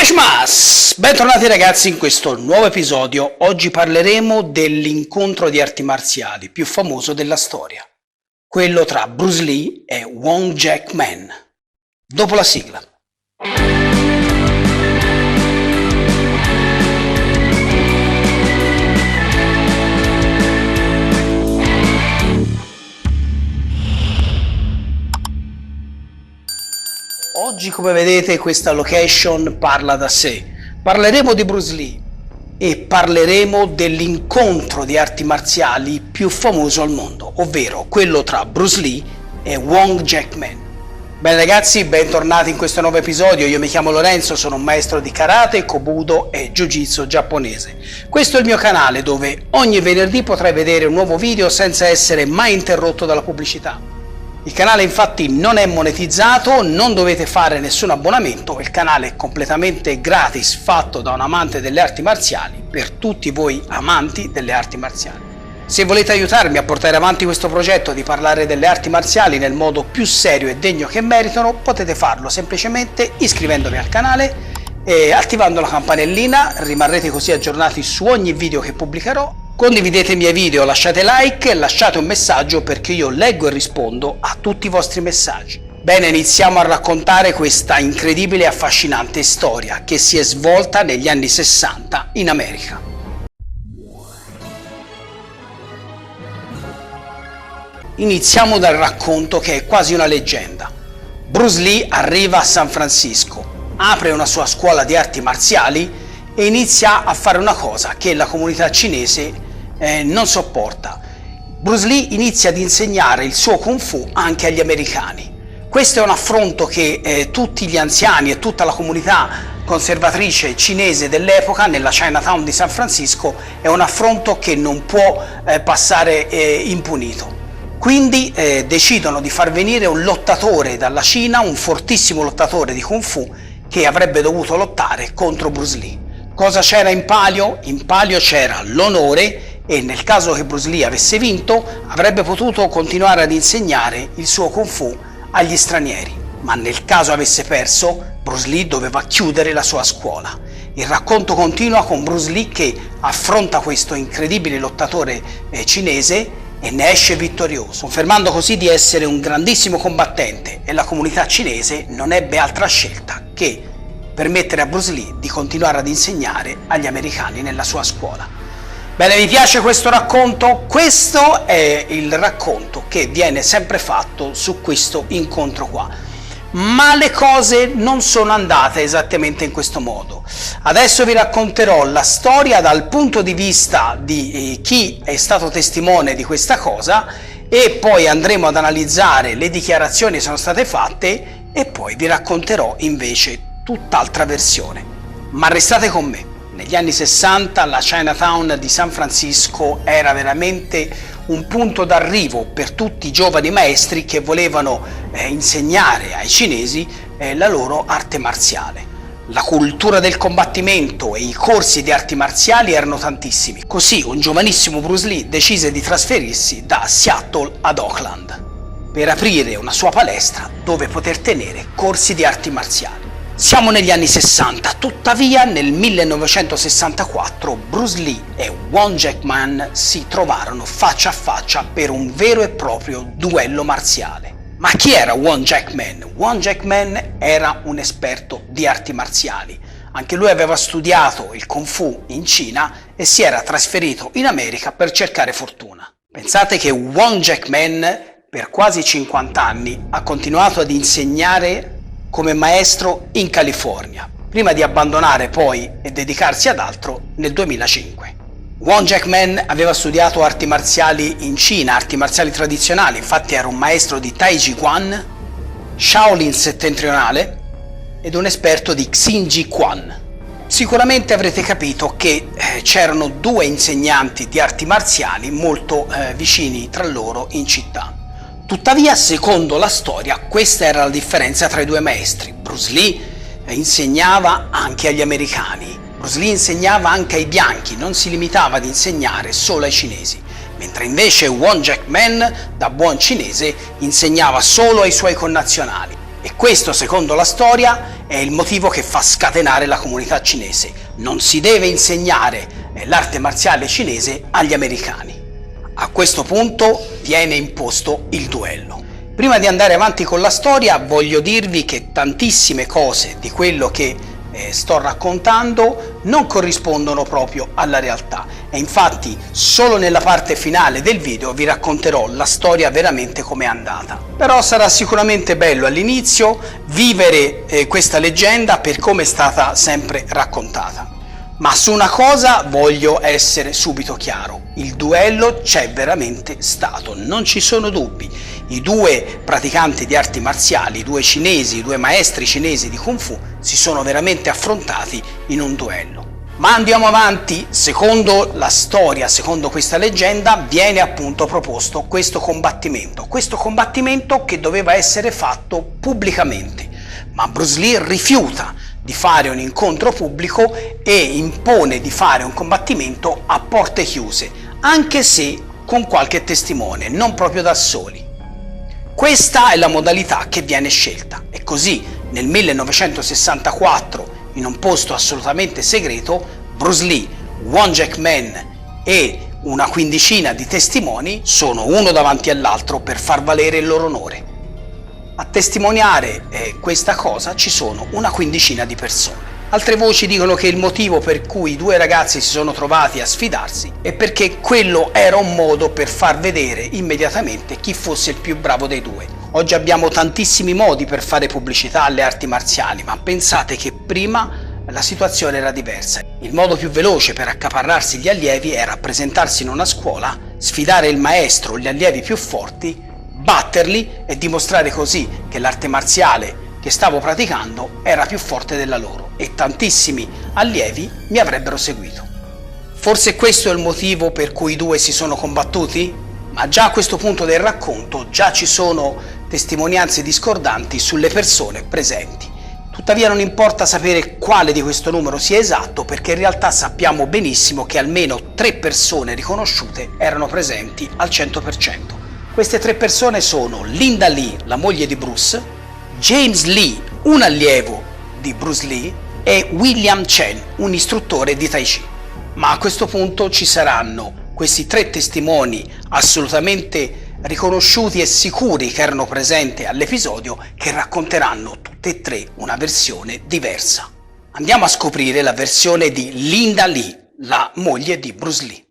Konnichiwa! Bentornati ragazzi in questo nuovo episodio. Oggi parleremo dell'incontro di arti marziali più famoso della storia, quello tra Bruce Lee e Wong Jack Man. Dopo la sigla. Oggi, come vedete, questa location parla da sé. Parleremo di Bruce Lee e parleremo dell'incontro di arti marziali più famoso al mondo, ovvero quello tra Bruce Lee e Wong Jack Man. Bene ragazzi, bentornati in questo nuovo episodio. Io mi chiamo Lorenzo, sono un maestro di karate, kobudo e jiu-jitsu giapponese. Questo è il mio canale dove ogni venerdì potrai vedere un nuovo video senza essere mai interrotto dalla pubblicità. Il canale infatti non è monetizzato, non dovete fare nessun abbonamento, il canale è completamente gratis, fatto da un amante delle arti marziali per tutti voi amanti delle arti marziali. Se volete aiutarmi a portare avanti questo progetto di parlare delle arti marziali nel modo più serio e degno che meritano, potete farlo semplicemente iscrivendovi al canale e attivando la campanellina. Rimarrete così aggiornati su ogni video che pubblicherò. Condividete i miei video, lasciate like e lasciate un messaggio perché io leggo e rispondo a tutti i vostri messaggi. Bene, iniziamo a raccontare questa incredibile e affascinante storia che si è svolta negli anni 60 in America. Iniziamo dal racconto che è quasi una leggenda. Bruce Lee arriva a San Francisco, apre una sua scuola di arti marziali e inizia a fare una cosa che la comunità cinese non sopporta. Bruce Lee inizia ad insegnare il suo Kung Fu anche agli americani. Questo è un affronto che tutti gli anziani e tutta la comunità conservatrice cinese dell'epoca nella Chinatown di San Francisco è un affronto che non può passare impunito. Quindi decidono di far venire un lottatore dalla Cina, un fortissimo lottatore di Kung Fu che avrebbe dovuto lottare contro Bruce Lee. Cosa c'era in palio? In palio c'era l'onore e nel caso che Bruce Lee avesse vinto avrebbe potuto continuare ad insegnare il suo Kung Fu agli stranieri, ma nel caso avesse perso Bruce Lee doveva chiudere la sua scuola. Il racconto continua con Bruce Lee che affronta questo incredibile lottatore cinese e ne esce vittorioso, confermando così di essere un grandissimo combattente, e la comunità cinese non ebbe altra scelta che permettere a Bruce Lee di continuare ad insegnare agli americani nella sua scuola. Bene, vi piace questo racconto? Questo è il racconto che viene sempre fatto su questo incontro qua. Ma le cose non sono andate esattamente in questo modo. Adesso vi racconterò la storia dal punto di vista di chi è stato testimone di questa cosa e poi andremo ad analizzare le dichiarazioni che sono state fatte e poi vi racconterò invece tutt'altra versione. Ma restate con me. Negli anni 60 la Chinatown di San Francisco era veramente un punto d'arrivo per tutti i giovani maestri che volevano insegnare ai cinesi la loro arte marziale. La cultura del combattimento e i corsi di arti marziali erano tantissimi. Così un giovanissimo Bruce Lee decise di trasferirsi da Seattle ad Oakland per aprire una sua palestra dove poter tenere corsi di arti marziali. Siamo negli anni 60, tuttavia nel 1964 Bruce Lee e Wong Jack Man si trovarono faccia a faccia per un vero e proprio duello marziale. Ma chi era Wong Jack Man? Wong Jack Man era un esperto di arti marziali. Anche lui aveva studiato il Kung Fu in Cina e si era trasferito in America per cercare fortuna. Pensate che Wong Jack Man per quasi 50 anni ha continuato ad insegnare come maestro in California, prima di abbandonare poi e dedicarsi ad altro nel 2005. Wong Jack Man aveva studiato arti marziali in Cina, arti marziali tradizionali, infatti era un maestro di Tai Chi Chuan, Shaolin settentrionale ed un esperto di Xingyi Quan. Sicuramente avrete capito che c'erano due insegnanti di arti marziali molto vicini tra loro in città. Tuttavia, secondo la storia, questa era la differenza tra i due maestri. Bruce Lee insegnava anche agli americani, Bruce Lee insegnava anche ai bianchi, non si limitava ad insegnare solo ai cinesi, mentre invece Wong Jack Man, da buon cinese, insegnava solo ai suoi connazionali. E questo, secondo la storia, è il motivo che fa scatenare la comunità cinese. Non si deve insegnare l'arte marziale cinese agli americani. A questo punto viene imposto il duello. Prima di andare avanti con la storia, voglio dirvi che tantissime cose di quello che sto raccontando non corrispondono proprio alla realtà, e infatti solo nella parte finale del video vi racconterò la storia veramente come è andata. Però sarà sicuramente bello all'inizio vivere questa leggenda per come è stata sempre raccontata. Ma su una cosa voglio essere subito chiaro: il duello c'è veramente stato, non ci sono dubbi. I due praticanti di arti marziali, i due maestri cinesi di Kung Fu, si sono veramente affrontati in un duello. Ma andiamo avanti. Secondo la storia, secondo questa leggenda, viene appunto proposto questo combattimento che doveva essere fatto pubblicamente, ma Bruce Lee rifiuta di fare un incontro pubblico e impone di fare un combattimento a porte chiuse, anche se con qualche testimone, non proprio da soli. Questa è la modalità che viene scelta, e così nel 1964, in un posto assolutamente segreto, Bruce Lee, Won Jack-man e una quindicina di testimoni sono uno davanti all'altro per far valere il loro onore. A testimoniare questa cosa ci sono una quindicina di persone. Altre voci dicono che il motivo per cui i due ragazzi si sono trovati a sfidarsi è perché quello era un modo per far vedere immediatamente chi fosse il più bravo dei due. Oggi abbiamo tantissimi modi per fare pubblicità alle arti marziali, ma pensate che prima la situazione era diversa. Il modo più veloce per accaparrarsi gli allievi era presentarsi in una scuola, sfidare il maestro o gli allievi più forti, batterli e dimostrare così che l'arte marziale che stavo praticando era più forte della loro, e tantissimi allievi mi avrebbero seguito. Forse questo è il motivo per cui i due si sono combattuti? Ma già a questo punto del racconto già ci sono testimonianze discordanti sulle persone presenti. Tuttavia non importa sapere quale di questo numero sia esatto, perché in realtà sappiamo benissimo che almeno 3 persone riconosciute erano presenti al 100%. Queste 3 persone sono Linda Lee, la moglie di Bruce, James Lee, un allievo di Bruce Lee, e William Chen, un istruttore di Tai Chi. Ma a questo punto ci saranno questi 3 testimoni assolutamente riconosciuti e sicuri che erano presenti all'episodio, che racconteranno tutte e 3 una versione diversa. Andiamo a scoprire la versione di Linda Lee, la moglie di Bruce Lee.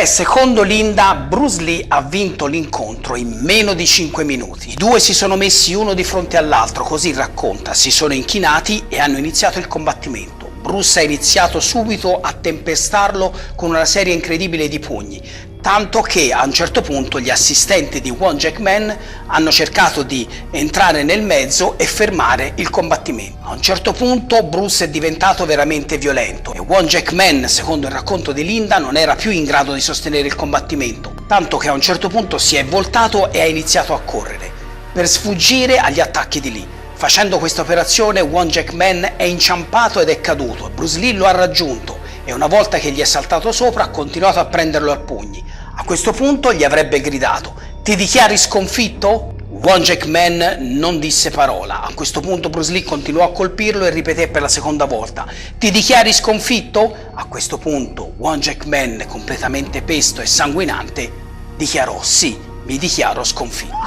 Secondo Linda, Bruce Lee ha vinto l'incontro in meno di 5 minuti. I due si sono messi uno di fronte all'altro, così racconta, si sono inchinati e hanno iniziato il combattimento. Bruce ha iniziato subito a tempestarlo con una serie incredibile di pugni, tanto che a un certo punto gli assistenti di Won Jack-man hanno cercato di entrare nel mezzo e fermare il combattimento. A un certo punto Bruce è diventato veramente violento e Won Jack-man, secondo il racconto di Linda, non era più in grado di sostenere il combattimento, tanto che a un certo punto si è voltato e ha iniziato a correre per sfuggire agli attacchi di Lee. Facendo questa operazione Won Jack-man è inciampato ed è caduto, Bruce Lee lo ha raggiunto e una volta che gli è saltato sopra ha continuato a prenderlo a pugni. A questo punto gli avrebbe gridato: "Ti dichiari sconfitto?" Won Jack-man non disse parola. A questo punto Bruce Lee continuò a colpirlo e ripeté per la seconda volta: "Ti dichiari sconfitto?" A questo punto Won Jack-man, completamente pesto e sanguinante, dichiarò: "Sì, mi dichiaro sconfitto."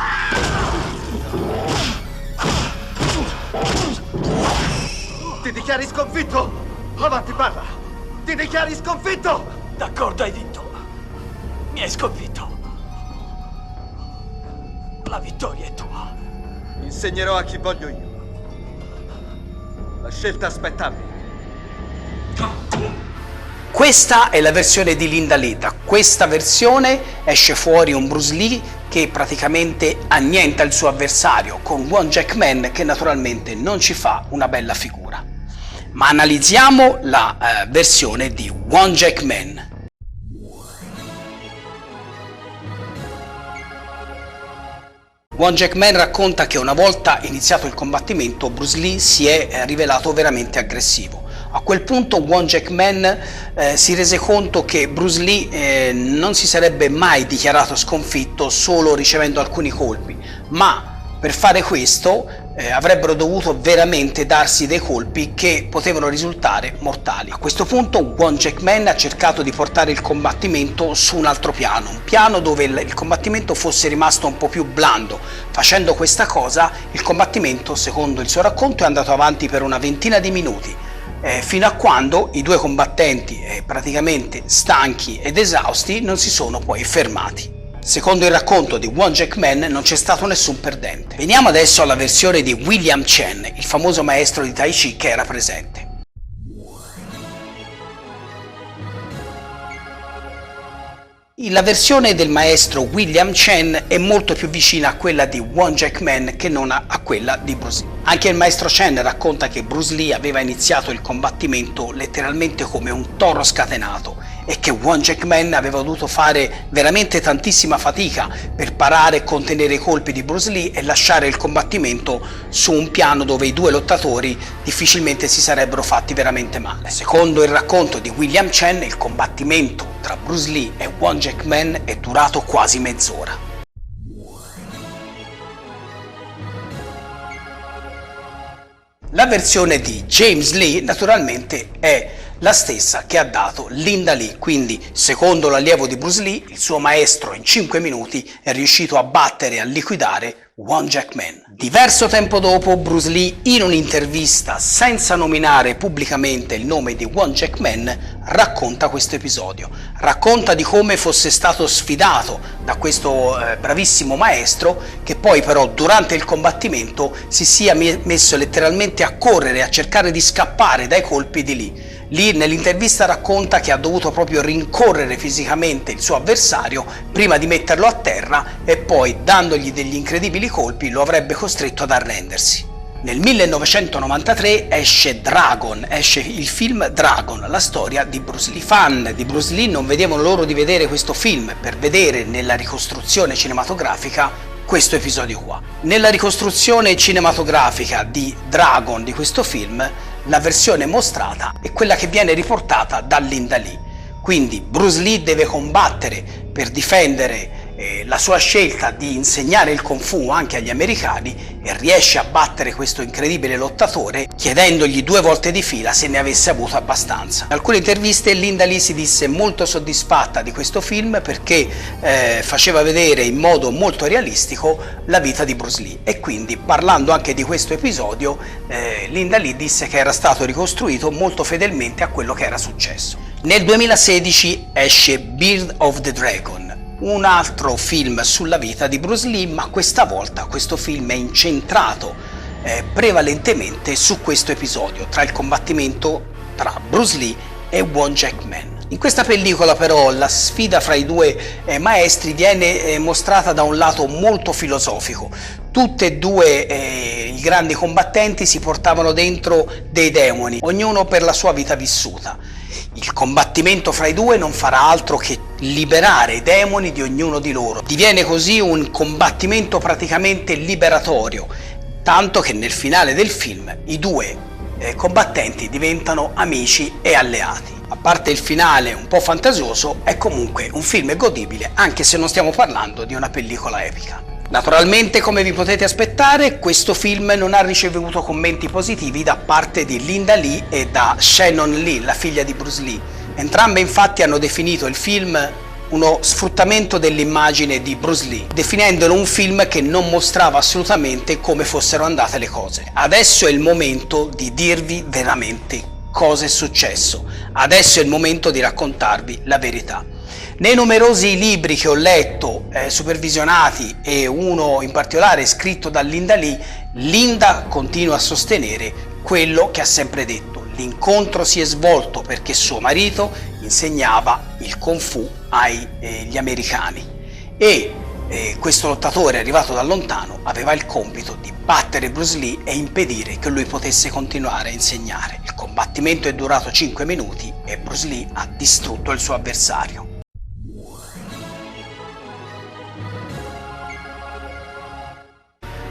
Ti dichiari sconfitto? Avanti, parla! Ti dichiari sconfitto? D'accordo, hai vinto. Mi hai sconfitto. La vittoria è tua. Insegnerò a chi voglio io. La scelta aspetta a me. Questa è la versione di Linda Lee. Da questa versione esce fuori un Bruce Lee che praticamente annienta il suo avversario, con Won Jack-man che naturalmente non ci fa una bella figura. Ma analizziamo la versione di Won Jack-man. Won Jack-man racconta che una volta iniziato il combattimento Bruce Lee si è rivelato veramente aggressivo. A A quel punto Won Jack-man si rese conto che Bruce Lee non si sarebbe mai dichiarato sconfitto solo ricevendo alcuni colpi, ma per fare questo avrebbero dovuto veramente darsi dei colpi che potevano risultare mortali. A questo punto Won Jack-man ha cercato di portare il combattimento su un altro piano, un piano dove il combattimento fosse rimasto un po' più blando. Facendo questa cosa, il combattimento, secondo il suo racconto, è andato avanti per una ventina di minuti, fino a quando i due combattenti, praticamente stanchi ed esausti, non si sono poi fermati. Secondo il racconto di Won Jack-man non c'è stato nessun perdente. Veniamo adesso alla versione di William Chen, il famoso maestro di Tai Chi che era presente. La versione del maestro William Chen è molto più vicina a quella di Won Jack-man che non a quella di Bruce Lee. Anche il maestro Chen racconta che Bruce Lee aveva iniziato il combattimento letteralmente come un toro scatenato e che Won Jack-man aveva dovuto fare veramente tantissima fatica per parare e contenere i colpi di Bruce Lee e lasciare il combattimento su un piano dove i due lottatori difficilmente si sarebbero fatti veramente male. Secondo il racconto di William Chen, il combattimento tra Bruce Lee e Won Jack-man è durato quasi mezz'ora. La versione di James Lee naturalmente è la stessa che ha dato Linda Lee, quindi secondo l'allievo di Bruce Lee, il suo maestro in 5 minuti è riuscito a battere e a liquidare Won Jack-man. Diverso tempo dopo, Bruce Lee, in un'intervista senza nominare pubblicamente il nome di Won Jack-man, racconta questo episodio. Racconta di come fosse stato sfidato da questo bravissimo maestro, che poi però durante il combattimento si sia messo letteralmente a correre, a cercare di scappare dai colpi di Lee. Lee nell'intervista racconta che ha dovuto proprio rincorrere fisicamente il suo avversario prima di metterlo a terra e poi, dandogli degli incredibili colpi, lo avrebbe costretto ad arrendersi. Nel 1993 esce il film Dragon, la storia di Bruce Lee. I fan di Bruce Lee non vedevano l'ora di vedere questo film per vedere nella ricostruzione cinematografica questo episodio qua. Nella ricostruzione cinematografica di Dragon, di questo film, la versione mostrata è quella che viene riportata da Linda Lee. Quindi Bruce Lee deve combattere per difendere la sua scelta di insegnare il Kung Fu anche agli americani e riesce a battere questo incredibile lottatore chiedendogli 2 volte di fila se ne avesse avuto abbastanza. In alcune interviste Linda Lee si disse molto soddisfatta di questo film perché faceva vedere in modo molto realistico la vita di Bruce Lee, e quindi, parlando anche di questo episodio, Linda Lee disse che era stato ricostruito molto fedelmente a quello che era successo. Nel 2016 esce Beard of the Dragon, un altro film sulla vita di Bruce Lee, ma questa volta questo film è incentrato prevalentemente su questo episodio tra il combattimento tra Bruce Lee e Won Jack-man. In questa pellicola però la sfida fra i due maestri viene mostrata da un lato molto filosofico. Tutti e due i grandi combattenti si portavano dentro dei demoni, ognuno per la sua vita vissuta. Il combattimento fra i due non farà altro che liberare i demoni di ognuno di loro. Diviene così un combattimento praticamente liberatorio, tanto che nel finale del film i due combattenti diventano amici e alleati. A parte il finale un po' fantasioso, è comunque un film godibile, anche se non stiamo parlando di una pellicola epica. Naturalmente, come vi potete aspettare, questo film non ha ricevuto commenti positivi da parte di Linda Lee e da Shannon Lee, la figlia di Bruce Lee. Entrambe infatti hanno definito il film uno sfruttamento dell'immagine di Bruce Lee, definendolo un film che non mostrava assolutamente come fossero andate le cose. Adesso è il momento di dirvi veramente cosa è successo. Adesso è il momento di raccontarvi la verità. Nei numerosi libri che ho letto, supervisionati, e uno in particolare scritto da Linda Lee, Linda continua a sostenere quello che ha sempre detto. L'incontro si è svolto perché suo marito insegnava il Kung Fu agli americani e questo lottatore, arrivato da lontano, aveva il compito di battere Bruce Lee e impedire che lui potesse continuare a insegnare. Il combattimento è durato 5 minuti e Bruce Lee ha distrutto il suo avversario.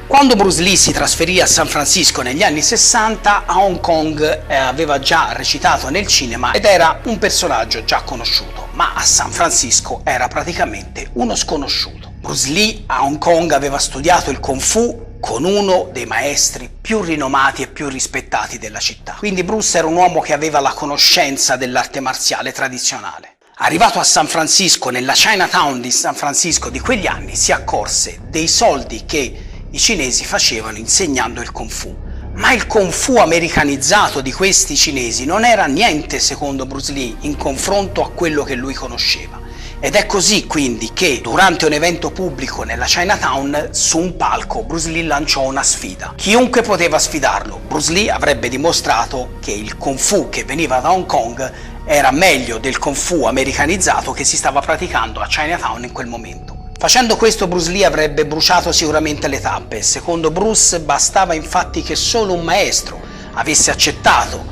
Quando Bruce Lee si trasferì a San Francisco negli anni 60, a Hong Kong aveva già recitato nel cinema ed era un personaggio già conosciuto, ma a San Francisco era praticamente uno sconosciuto. Bruce Lee a Hong Kong aveva studiato il Kung Fu con uno dei maestri più rinomati e più rispettati della città. Quindi Bruce era un uomo che aveva la conoscenza dell'arte marziale tradizionale. Arrivato a San Francisco, nella Chinatown di San Francisco di quegli anni, si accorse dei soldi che i cinesi facevano insegnando il Kung Fu. Ma il Kung Fu americanizzato di questi cinesi non era niente, secondo Bruce Lee, in confronto a quello che lui conosceva. Ed è così quindi che durante un evento pubblico nella Chinatown, su un palco, Bruce Lee lanciò una sfida. Chiunque poteva sfidarlo. Bruce Lee avrebbe dimostrato che il Kung Fu che veniva da Hong Kong era meglio del Kung Fu americanizzato che si stava praticando a Chinatown in quel momento. Facendo questo Bruce Lee avrebbe bruciato sicuramente le tappe. Secondo Bruce bastava infatti che solo un maestro avesse accettato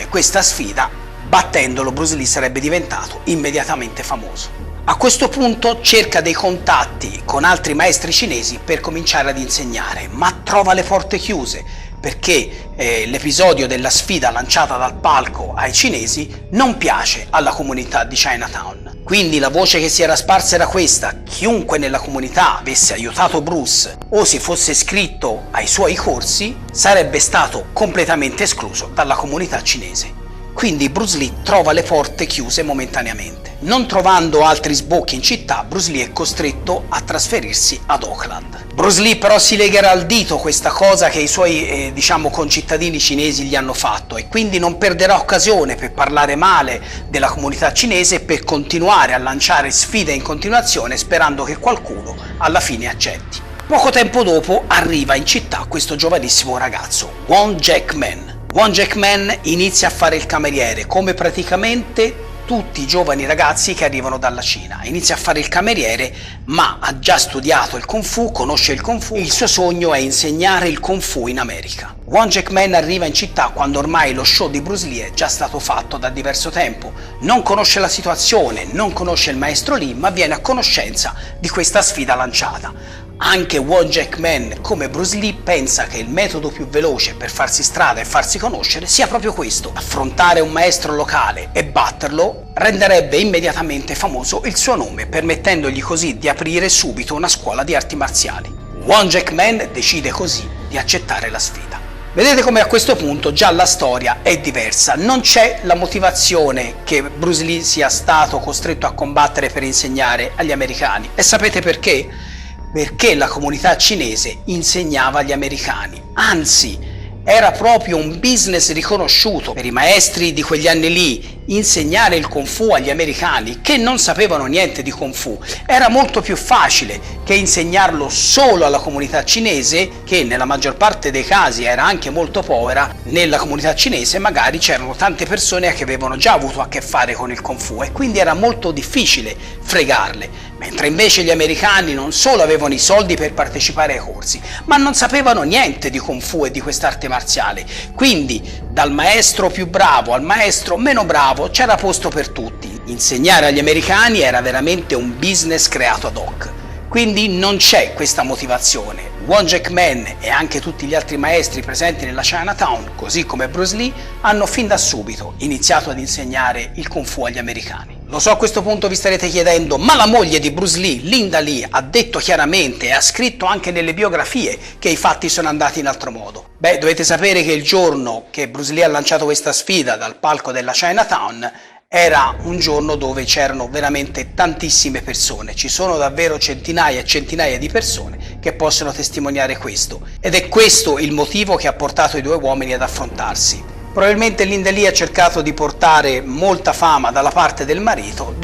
questa sfida. Battendolo, Bruce Lee sarebbe diventato immediatamente famoso. A questo punto cerca dei contatti con altri maestri cinesi per cominciare ad insegnare, ma trova le porte chiuse perché l'episodio della sfida lanciata dal palco ai cinesi non piace alla comunità di Chinatown. Quindi la voce che si era sparsa era questa: chiunque nella comunità avesse aiutato Bruce o si fosse iscritto ai suoi corsi sarebbe stato completamente escluso dalla comunità cinese. Quindi Bruce Lee trova le porte chiuse momentaneamente. Non trovando altri sbocchi in città, Bruce Lee è costretto a trasferirsi ad Oakland. Bruce Lee però si legherà al dito questa cosa che i suoi concittadini cinesi gli hanno fatto e quindi non perderà occasione per parlare male della comunità cinese e per continuare a lanciare sfide in continuazione sperando che qualcuno alla fine accetti. Poco tempo dopo arriva in città questo giovanissimo ragazzo, Won Jack Man. Won Jack Man inizia a fare il cameriere, come praticamente tutti i giovani ragazzi che arrivano dalla Cina. Inizia a fare il cameriere, ma ha già studiato il Kung Fu, conosce il Kung Fu. Il suo sogno è insegnare il Kung Fu in America. Won Jack Man arriva in città quando ormai lo show di Bruce Lee è già stato fatto da diverso tempo. Non conosce la situazione, non conosce il maestro Lee, ma viene a conoscenza di questa sfida lanciata. Anche Won Jack Man, come Bruce Lee, pensa che il metodo più veloce per farsi strada e farsi conoscere sia proprio questo. Affrontare un maestro locale e batterlo renderebbe immediatamente famoso il suo nome, permettendogli così di aprire subito una scuola di arti marziali. Won Jack Man decide così di accettare la sfida. Vedete come a questo punto già la storia è diversa, non c'è la motivazione che Bruce Lee sia stato costretto a combattere per insegnare agli americani. E sapete perché? Perché la comunità cinese insegnava agli americani, anzi era proprio un business riconosciuto per i maestri di quegli anni lì. Insegnare il Kung Fu agli americani che non sapevano niente di Kung Fu era molto più facile che insegnarlo solo alla comunità cinese, che nella maggior parte dei casi era anche molto povera. Nella comunità cinese magari c'erano tante persone che avevano già avuto a che fare con il Kung Fu e quindi era molto difficile fregarle, mentre invece gli americani non solo avevano i soldi per partecipare ai corsi, ma non sapevano niente di Kung Fu e di quest'arte marziale. Quindi dal maestro più bravo al maestro meno bravo c'era posto per tutti. Insegnare agli americani era veramente un business creato ad hoc. Quindi non c'è questa motivazione. Won Jack Man e anche tutti gli altri maestri presenti nella Chinatown, così come Bruce Lee, hanno fin da subito iniziato ad insegnare il Kung Fu agli americani. Lo so, a questo punto vi starete chiedendo, ma la moglie di Bruce Lee, Linda Lee, ha detto chiaramente e ha scritto anche nelle biografie che i fatti sono andati in altro modo. Beh, dovete sapere che il giorno che Bruce Lee ha lanciato questa sfida dal palco della Chinatown era un giorno dove c'erano veramente tantissime persone, ci sono davvero centinaia e centinaia di persone che possono testimoniare questo, ed è questo il motivo che ha portato i due uomini ad affrontarsi. Probabilmente Linda Lee ha cercato di portare molta fama dalla parte del marito,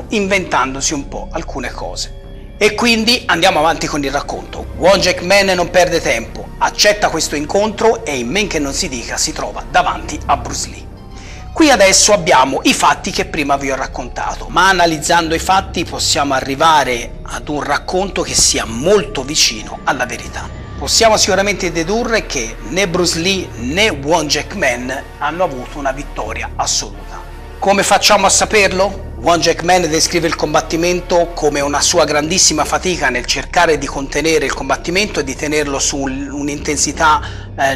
inventandosi un po' alcune cose. E quindi andiamo avanti con il racconto. Won Jack Man non perde tempo, accetta questo incontro e in men che non si dica si trova davanti a Bruce Lee. Qui adesso abbiamo i fatti che prima vi ho raccontato, ma analizzando i fatti possiamo arrivare ad un racconto che sia molto vicino alla verità. Possiamo sicuramente dedurre che né Bruce Lee né Won Jack Man hanno avuto una vittoria assoluta. Come facciamo a saperlo? One Jack Man descrive il combattimento come una sua grandissima fatica nel cercare di contenere il combattimento e di tenerlo su un'intensità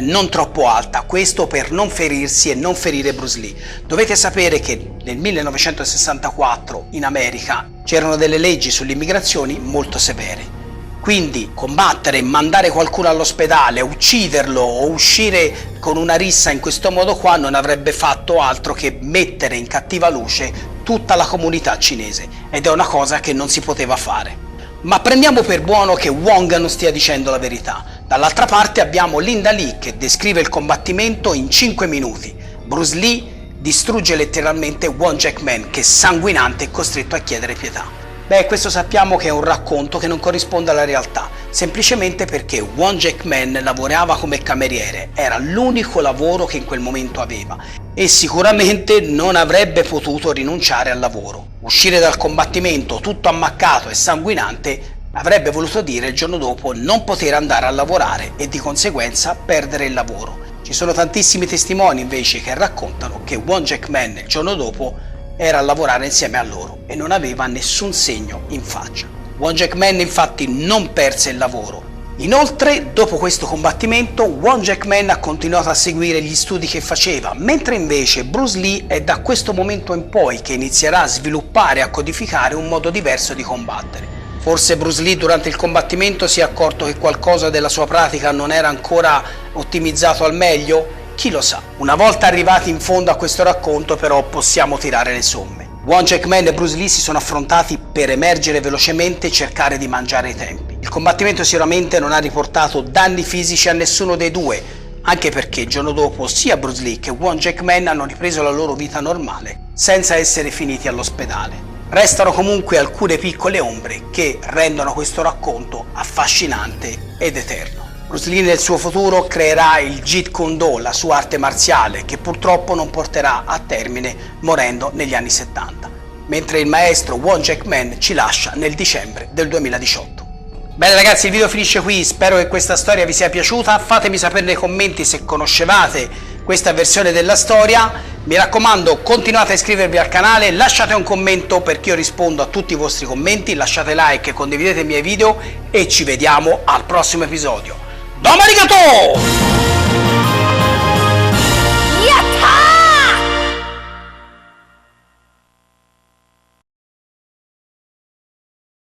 non troppo alta, questo per non ferirsi e non ferire Bruce Lee. Dovete sapere che nel 1964 in America c'erano delle leggi sulle immigrazioni molto severe. Quindi combattere, mandare qualcuno all'ospedale, ucciderlo o uscire con una rissa in questo modo qua non avrebbe fatto altro che mettere in cattiva luce tutta la comunità cinese, ed è una cosa che non si poteva fare. Ma prendiamo per buono che Wong non stia dicendo la verità. Dall'altra parte abbiamo Linda Lee che descrive il combattimento in 5 minuti. Bruce Lee distrugge letteralmente One Jack Man, che sanguinante è costretto a chiedere pietà. Beh, questo sappiamo che è un racconto che non corrisponde alla realtà, semplicemente perché One Jack Man lavorava come cameriere, era l'unico lavoro che in quel momento aveva e sicuramente non avrebbe potuto rinunciare al lavoro. Uscire dal combattimento tutto ammaccato e sanguinante avrebbe voluto dire il giorno dopo non poter andare a lavorare e di conseguenza perdere il lavoro. Ci sono tantissimi testimoni invece che raccontano che One Jack Man il giorno dopo era a lavorare insieme a loro e non aveva nessun segno in faccia. One Jack Man infatti non perse il lavoro. Inoltre, dopo questo combattimento, One Jack Man ha continuato a seguire gli studi che faceva, mentre invece Bruce Lee è da questo momento in poi che inizierà a sviluppare e a codificare un modo diverso di combattere. Forse Bruce Lee durante il combattimento si è accorto che qualcosa della sua pratica non era ancora ottimizzato al meglio? Chi lo sa. Una volta arrivati in fondo a questo racconto però possiamo tirare le somme. One Jack Man e Bruce Lee si sono affrontati per emergere velocemente e cercare di mangiare i tempi. Il combattimento sicuramente non ha riportato danni fisici a nessuno dei due, anche perché il giorno dopo sia Bruce Lee che One Jack Man hanno ripreso la loro vita normale senza essere finiti all'ospedale. Restano comunque alcune piccole ombre che rendono questo racconto affascinante ed eterno. Bruce Lee nel suo futuro creerà il Jeet Kune Do, la sua arte marziale, che purtroppo non porterà a termine morendo negli anni 70, mentre il maestro One Jack Man ci lascia nel dicembre del 2018. Bene ragazzi, il video finisce qui, spero che questa storia vi sia piaciuta, fatemi sapere nei commenti se conoscevate questa versione della storia, mi raccomando continuate a iscrivervi al canale, lasciate un commento perché io rispondo a tutti i vostri commenti, lasciate like e condividete i miei video e ci vediamo al prossimo episodio. Domo arigato!